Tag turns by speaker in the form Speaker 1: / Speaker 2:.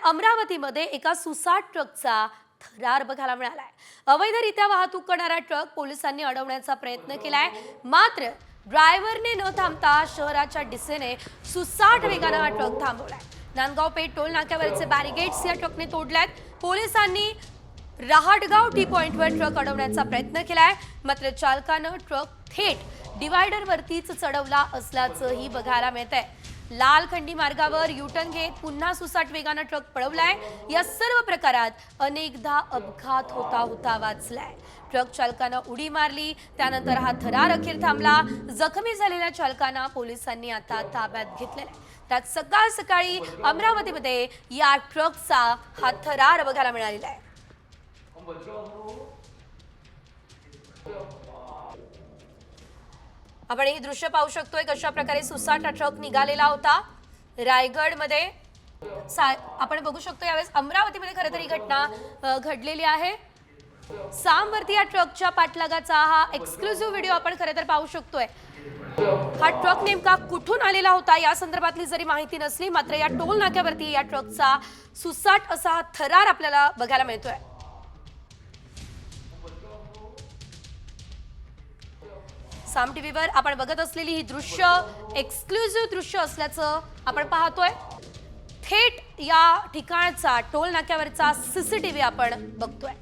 Speaker 1: अमरावतीमध्ये एका सुसाट ट्रकचा थरार बघायला मिळालाय। अवैधरित्या वाहतूक करणारा ट्रक पोलिसांनी अडवण्याचा प्रयत्न केलाय, मात्र ड्रायव्हरने न थांबता शहराच्या दिशेने सुसाट वेगाने हा truck थांबवलाय। Nandgaon Peth toll नाक्यावरचे barricades या ट्रकने तोडलेत। पोलिसांनी रहाटगाव टी पॉइंटवर ट्रक अडवण्याचा प्रयत्न केलाय, मात्र चालकानं ट्रक थेट डिवायडरवरतीच चढवला असल्याचंही बघायला मिळतंय। लाल खंडी मार्गावर युटर्न घेत पुन्हा सुसाट वेगाने ट्रक पळवलाय। या सर्व प्रकारात अनेकदा अपघात होता वाचलाय। ट्रक चालकानं उडी मारली, त्यानंतर हा थरार अखेर थांबला। जखमी झालेल्या चालकांना पोलिसांनी आता ताब्यात घेतलेला आहे। त्यात सकाळ सकाळी अमरावतीमध्ये या ट्रकचा हा थरार बघायला मिळालेला आहे। आपण ही दृश्य पाहू शकतोय, कशा प्रकारे सुसाट ट्रक निघालेला होता। रायगडमध्ये आपण बघू शकतो, यावेळेस अमरावतीमध्ये खरं तर ही घटना घडलेली आहे। सामवरती या ट्रकच्या पाठलागाचा हा एक्सक्लुझिव्ह व्हिडिओ आपण खरं तर पाहू शकतोय। हा ट्रक नेमका कुठून आलेला होता या संदर्भातली जरी माहिती नसली, मात्र या टोल नाक्यावरती या ट्रकचा सुसाट असा हा थरार आपल्याला बघायला मिळतोय। साम टीव्हीवर आपण बघत असलेली ही दृश्य एक्सक्लुझिव्ह दृश्य असल्याचं आपण पाहतोय। थेट या ठिकाणचा टोल नाक्यावरचा सीसीटीव्ही आपण बघतोय।